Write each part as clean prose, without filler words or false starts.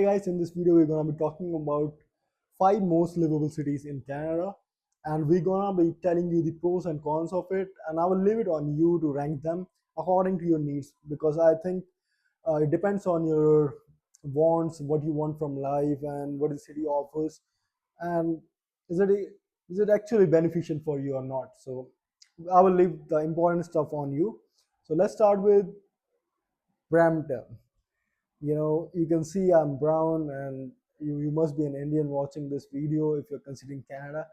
Hey guys, in this video we're gonna be talking about 5 most livable cities in Canada, and we're gonna be telling you the pros and cons of it, and I will leave it on you to rank them according to your needs because I think it depends on your wants, what you want from life, and what the city offers, and is it is it actually beneficial for you or not. So I will leave the important stuff on you. So let's start with Brampton. You can see I'm brown, and you must be an Indian watching this video if you're considering Canada.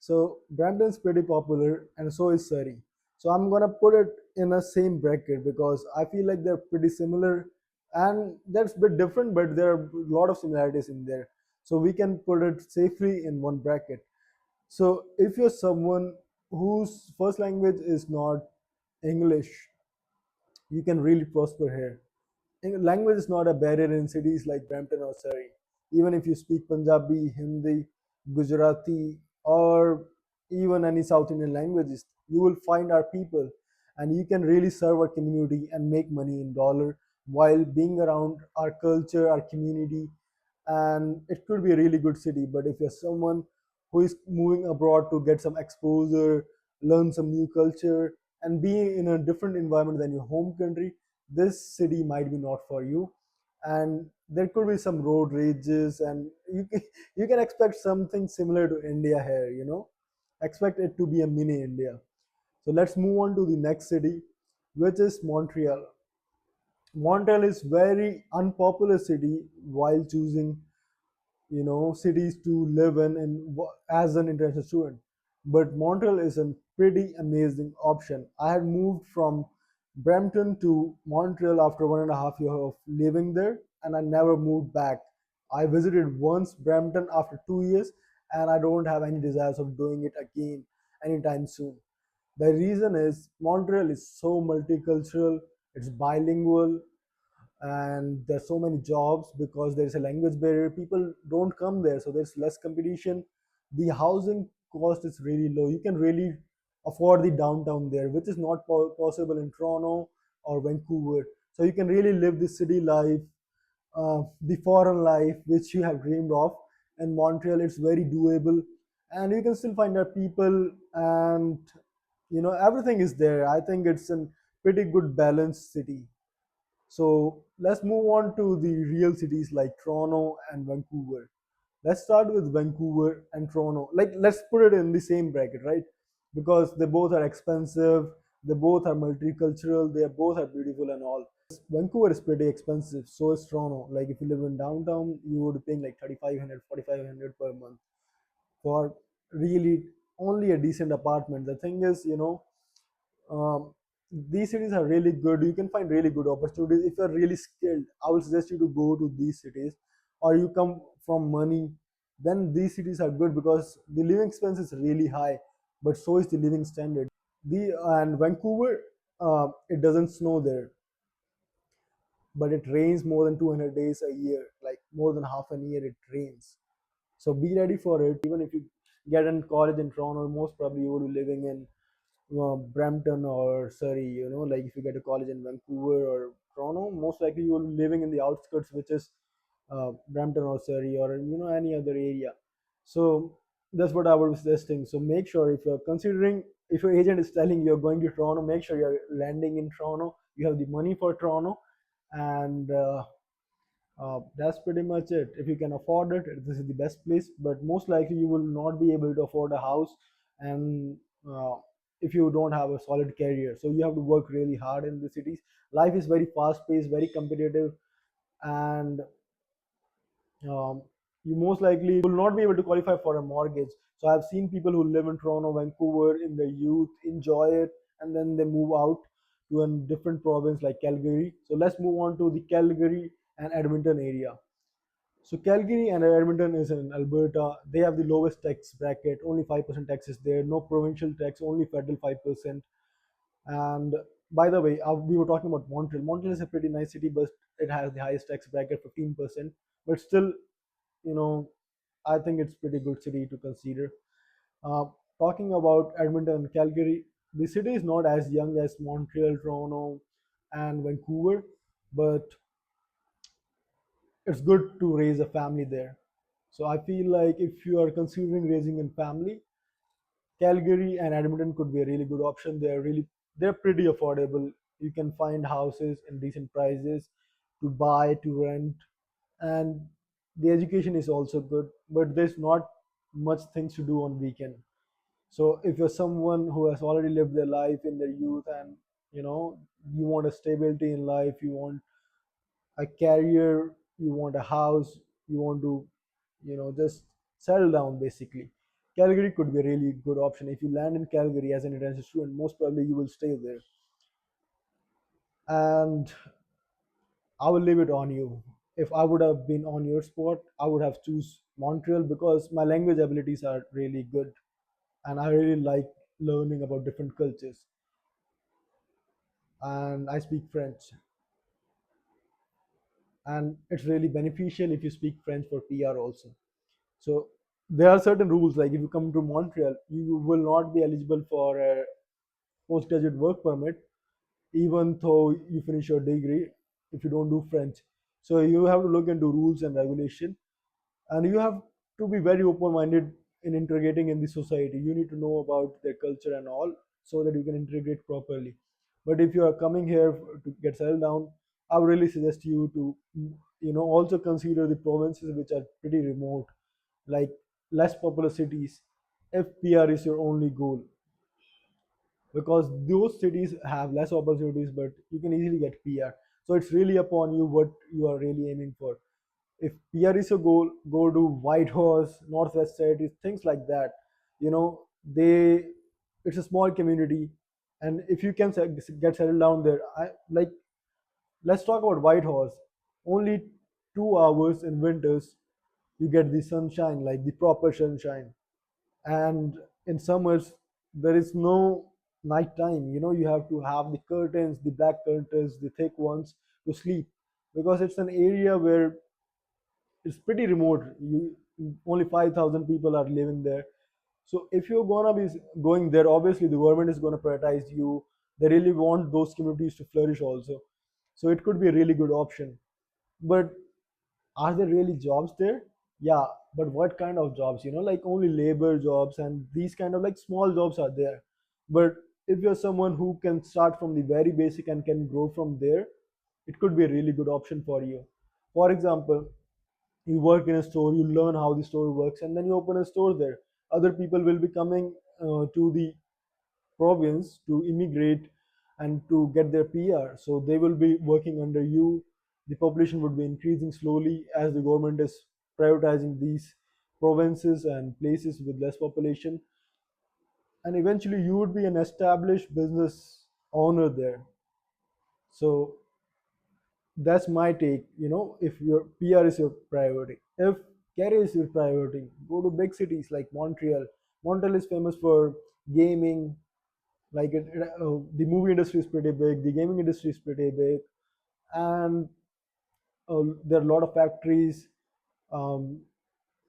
So Brampton's pretty popular, and so is Surrey. So I'm gonna put it in a same bracket because I feel like they're pretty similar, and that's a bit different, but there are a lot of similarities in there. So we can put it safely in one bracket. So if you're someone whose first language is not English, you can really prosper here. Language is not a barrier in cities like Brampton or Surrey. Even if you speak Punjabi, Hindi, Gujarati, or even any South Indian languages, you will find our people, and you can really serve our community and make money in dollar while being around our culture, our community, and it could be a really good city. But if you're someone who is moving abroad to get some exposure, learn some new culture, and be in a different environment than your home country, this city might be not for you. And there could be some road rages, and you can expect something similar to India here. Expect it to be a mini India. So let's move on to the next city, which is Montreal. Montreal is very unpopular city while choosing cities to live in as an international student, but Montreal is a pretty amazing option. I had moved from Brampton to Montreal after 1.5 years of living there, and I never moved back. I visited once Brampton after 2 years, and I don't have any desires of doing it again anytime soon. The reason is Montreal is so multicultural, it's bilingual, and there's so many jobs because there's a language barrier. People don't come there, so there's less competition. The housing cost is really low. You can really afford the downtown there, which is not possible in Toronto or Vancouver. So you can really live the city life, the foreign life which you have dreamed of. In Montreal, it's very doable, and you can still find our people, and everything is there. I think it's a pretty good balanced city. So let's move on to the real cities like Toronto and Vancouver. Let's start with Vancouver and Toronto. Like, let's put it in the same bracket, right? Because they both are expensive, they both are multicultural, they both are beautiful and all. Vancouver is pretty expensive, so is Toronto. Like, if you live in downtown, you would be paying like 3,500, 4,500 per month for really only a decent apartment. The thing is, um, these cities are really good. You can find really good opportunities if you're really skilled. I would suggest you to go to these cities, or you come from money. Then these cities are good because the living expense is really high, but so is the living standard. The and Vancouver, it doesn't snow there, but it rains more than 200 days a year. Like more than half a year, it rains. So be ready for it. Even if you get in college in Toronto, most probably you will be living in Brampton or Surrey. Like if you get a college in Vancouver or Toronto, most likely you will be living in the outskirts, which is Brampton or Surrey or any other area. So that's what I was suggesting. So make sure if you're considering, if your agent is telling you're going to Toronto, make sure you're landing in Toronto. You have the money for Toronto, and that's pretty much it. If you can afford it, this is the best place. But most likely, you will not be able to afford a house, and if you don't have a solid career, so you have to work really hard in the cities. Life is very fast-paced, very competitive, and you most likely will not be able to qualify for a mortgage. So I've seen people who live in Toronto, Vancouver in their youth, enjoy it, and then they move out to a different province like Calgary. So let's move on to the Calgary and Edmonton area. So Calgary and Edmonton is in Alberta. They have the lowest tax bracket. Only 5% tax is there. No provincial tax. Only federal 5%. And by the way, we were talking about Montreal. Montreal is a pretty nice city, but it has the highest tax bracket, 15%. But still, you know, I think it's pretty good city to consider. Uh, Talking about Edmonton and Calgary, the city is not as young as Montreal, Toronto, and Vancouver, but it's good to raise a family there. So I feel like if you are considering raising a family, Calgary and Edmonton could be a really good option. They're pretty affordable. You can find houses in decent prices to buy, to rent, and the education is also good. But there's not much things to do on weekend. So if you're someone who has already lived their life in their youth, and you know you want a stability in life, you want a career, you want a house, you want to, just settle down basically. Calgary could be a really good option. If you land in Calgary as an international student, most probably you will stay there. And I will leave it on you. If I would have been on your spot, I would have choose Montreal because my language abilities are really good and I really like learning about different cultures. And I speak French, and it's really beneficial if you speak French for PR also. So there are certain rules, like if you come to Montreal, you will not be eligible for a postgraduate work permit, even though you finish your degree, if you don't do French. So you have to look into rules and regulation, and you have to be very open-minded in integrating in the society. You need to know about their culture and all, so that you can integrate properly. But if you are coming here to get settled down, I would really suggest you to, also consider the provinces which are pretty remote, like less popular cities, if PR is your only goal, because those cities have less opportunities, but you can easily get PR. So it's really upon you what you are really aiming for. If PR is your goal, go to Whitehorse, Northwest Cities, things like that. They it's a small community, and if you can get settled down there, I like. Let's talk about Whitehorse. Only 2 hours in winters, you get the sunshine, like the proper sunshine, and in summers there is no night time. You have to have the curtains, the black curtains, the thick ones, to sleep, because it's an area where it's pretty remote. You Only 5,000 people are living there. So if you're gonna be going there, obviously the government is gonna prioritize you. They really want those communities to flourish also. So it could be a really good option. But are there really jobs there? Yeah, but what kind of jobs? Like only labor jobs and these kind of like small jobs are there. But if you're someone who can start from the very basic and can grow from there, it could be a really good option for you. For example, you work in a store, you learn how the store works, and then you open a store there. Other people will be coming to the province to immigrate and to get their PR. So they will be working under you. The population would be increasing slowly as the government is prioritizing these provinces and places with less population. And eventually, you would be an established business owner there. So that's my take. If your PR is your priority, if career is your priority, go to big cities like Montreal. Montreal is famous for gaming. Like the movie industry is pretty big, the gaming industry is pretty big, and there are a lot of factories. um,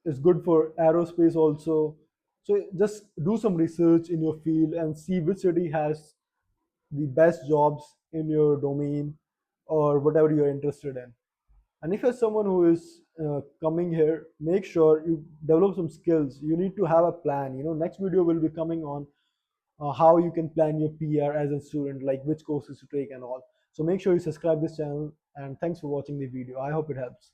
it's good for aerospace also. So just do some research in your field and see which city has the best jobs in your domain or whatever you're interested in. And if you're someone who is coming here, make sure you develop some skills. You need to have a plan. Next video will be coming on how you can plan your PR as a student, like which courses to take and all. So make sure you subscribe this channel, and thanks for watching the video. I hope it helps.